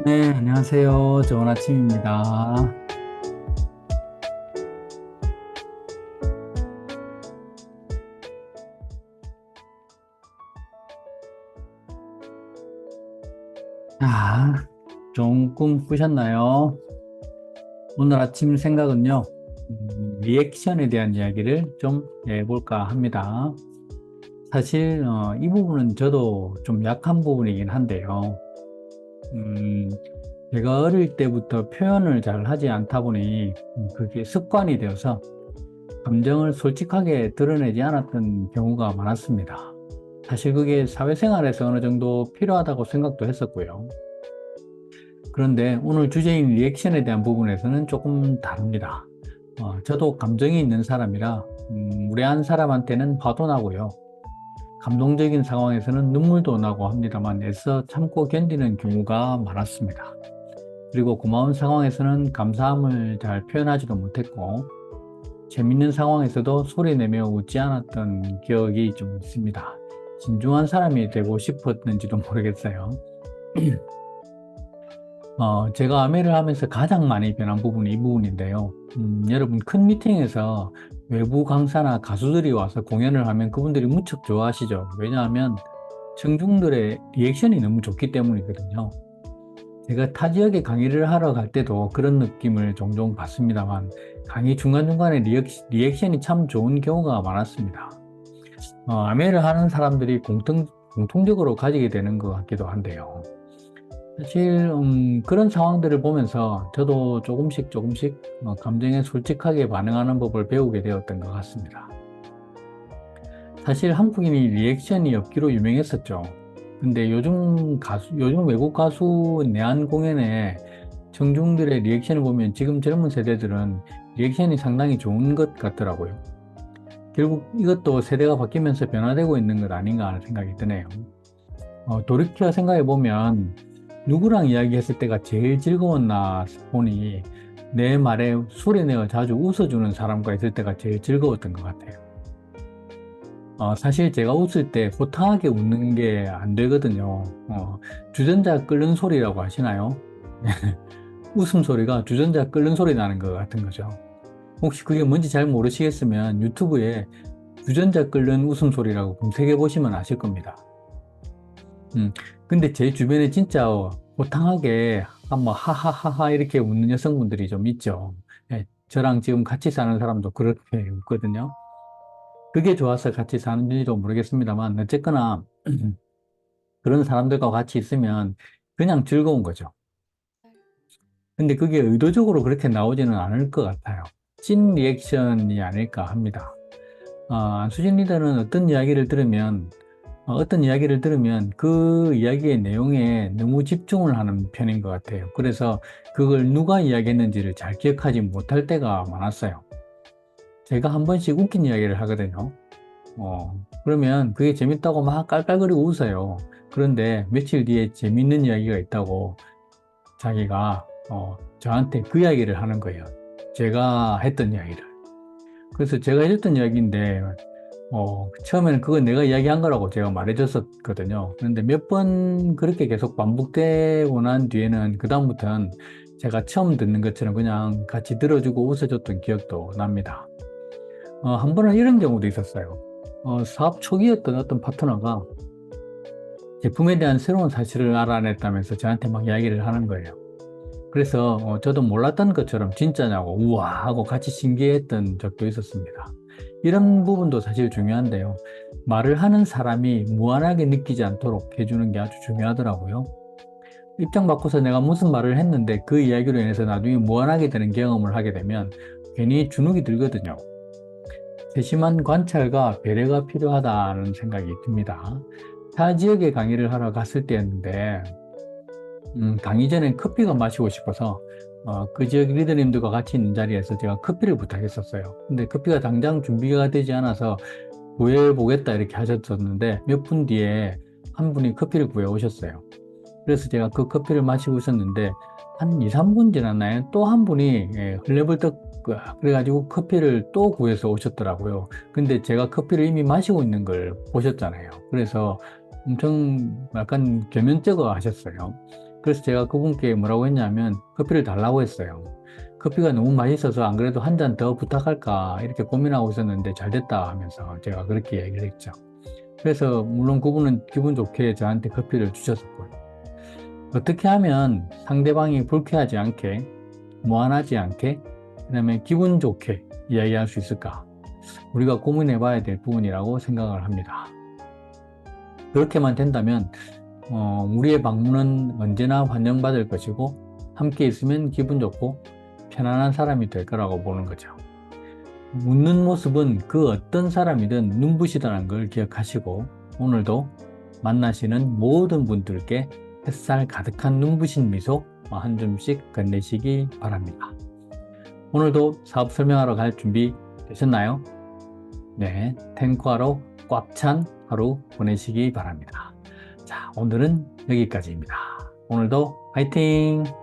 네, 안녕하세요. 좋은 아침입니다. 아, 좋은 꿈 꾸셨나요? 오늘 아침 생각은요, 리액션에 대한 이야기를 좀 해볼까 합니다. 사실, 이 부분은 저도 좀 약한 부분이긴 한데요. 음, 제가 어릴 때부터 표현을 잘 하지 않다 보니, 그게 습관이 되어서 감정을 솔직하게 드러내지 않았던 경우가 많았습니다. 사실 그게 사회생활에서 어느 정도 필요하다고 생각도 했었고요. 그런데 오늘 주제인 리액션에 대한 부분에서는 조금 다릅니다. 저도 감정이 있는 사람이라 무례한 사람한테는 화도 나고요. 감동적인 상황에서는 눈물도 나고 합니다만 애써 참고 견디는 경우가 많았습니다. 그리고 고마운 상황에서는 감사함을 잘 표현하지도 못했고 재밌는 상황에서도 소리 내며 웃지 않았던 기억이 좀 있습니다. 진중한 사람이 되고 싶었는지도 모르겠어요. 제가 아메를 하면서 가장 많이 변한 부분이 이 부분인데요. 여러분, 큰 미팅에서 외부 강사나 가수들이 와서 공연을 하면 그분들이 무척 좋아하시죠. 왜냐하면 청중들의 리액션이 너무 좋기 때문이거든요. 제가 타 지역에 강의를 하러 갈 때도 그런 느낌을 종종 받습니다만, 강의 중간중간에 리액션이 참 좋은 경우가 많았습니다. 아메를 하는 사람들이 공통적으로 가지게 되는 것 같기도 한데요. 사실 그런 상황들을 보면서 저도 조금씩 감정에 솔직하게 반응하는 법을 배우게 되었던 것 같습니다. 사실 한국인이 리액션이 없기로 유명했었죠. 근데 요즘 외국 가수 내한 공연에 청중들의 리액션을 보면 지금 젊은 세대들은 리액션이 상당히 좋은 것 같더라고요. 결국 이것도 세대가 바뀌면서 변화되고 있는 것 아닌가 하는 생각이 드네요. 돌이켜 생각해 보면 누구랑 이야기했을 때가 제일 즐거웠나 보니 내 말에 소리내어 자주 웃어주는 사람과 있을 때가 제일 즐거웠던 것 같아요. 사실 제가 웃을 때 호탕하게 웃는 게 안 되거든요. 주전자 끓는 소리라고 하시나요? 웃음소리가 주전자 끓는 소리 나는 것 같은 거죠. 혹시 그게 뭔지 잘 모르시겠으면 유튜브에 주전자 끓는 웃음소리라고 검색해 보시면 아실 겁니다. 음, 근데 제 주변에 진짜 호탕하게 한번 하하하하 이렇게 웃는 여성분들이 좀 있죠. 예, 저랑 지금 같이 사는 사람도 그렇게 웃거든요. 그게 좋아서 같이 사는지도 모르겠습니다만 어쨌거나 그런 사람들과 같이 있으면 그냥 즐거운 거죠. 근데 그게 의도적으로 그렇게 나오지는 않을 것 같아요. 찐 리액션이 아닐까 합니다. 수진 리더는 어떤 이야기를 들으면 그 이야기의 내용에 너무 집중을 하는 편인 것 같아요. 그래서 그걸 누가 이야기했는지를 잘 기억하지 못할 때가 많았어요. 제가 한 번씩 웃긴 이야기를 하거든요. 그러면 그게 재밌다고 막 깔깔거리고 웃어요. 그런데 며칠 뒤에 재밌는 이야기가 있다고 자기가 저한테 그 이야기를 하는 거예요. 제가 했던 이야기를. 그래서 제가 해줬던 이야기인데 처음에는 그건 내가 이야기한 거라고 제가 말해줬었거든요. 그런데 몇 번 그렇게 계속 반복되고 난 뒤에는 그다음부터는 제가 처음 듣는 것처럼 그냥 같이 들어주고 웃어줬던 기억도 납니다. 한 번은 이런 경우도 있었어요. 사업 초기였던 어떤 파트너가 제품에 대한 새로운 사실을 알아냈다면서 저한테 막 이야기를 하는 거예요. 그래서 저도 몰랐던 것처럼 진짜냐고 우와 하고 같이 신기했던 적도 있었습니다. 이런 부분도 사실 중요한데요. 말을 하는 사람이 무안하게 느끼지 않도록 해주는 게 아주 중요하더라고요. 입장 바꿔서 내가 무슨 말을 했는데 그 이야기로 인해서 나중에 무안하게 되는 경험을 하게 되면 괜히 주눅이 들거든요. 세심한 관찰과 배려가 필요하다는 생각이 듭니다. 타 지역에 강의를 하러 갔을 때였는데 강의 전에 커피가 마시고 싶어서 그 지역 리더님들과 같이 있는 자리에서 제가 커피를 부탁했었어요. 근데 커피가 당장 준비가 되지 않아서 구해보겠다 이렇게 하셨었는데 몇 분 뒤에 한 분이 커피를 구해 오셨어요. 그래서 제가 그 커피를 마시고 있었는데 한 2, 3분 지났나요? 또 한 분이 헐레벌떡 그래가지고 커피를 또 구해서 오셨더라고요. 근데 제가 커피를 이미 마시고 있는 걸 보셨잖아요. 그래서 엄청 약간 겸연쩍어 하셨어요. 그래서 제가 그분께 뭐라고 했냐면 커피를 달라고 했어요. 커피가 너무 맛있어서 안 그래도 한 잔 더 부탁할까 이렇게 고민하고 있었는데 잘 됐다 하면서 제가 그렇게 얘기를 했죠. 그래서 물론 그분은 기분 좋게 저한테 커피를 주셨었고요. 어떻게 하면 상대방이 불쾌하지 않게, 무안하지 않게, 그다음에 기분 좋게 이야기할 수 있을까? 우리가 고민해 봐야 될 부분이라고 생각을 합니다. 그렇게만 된다면 우리의 방문은 언제나 환영받을 것이고 함께 있으면 기분 좋고 편안한 사람이 될 거라고 보는 거죠. 웃는 모습은 그 어떤 사람이든 눈부시다는 걸 기억하시고 오늘도 만나시는 모든 분들께 햇살 가득한 눈부신 미소 한 줌씩 건네시기 바랍니다. 오늘도 사업 설명하러 갈 준비 되셨나요? 네, 탱커하러 꽉 찬 하루 보내시기 바랍니다. 자, 오늘은 여기까지입니다. 오늘도 화이팅!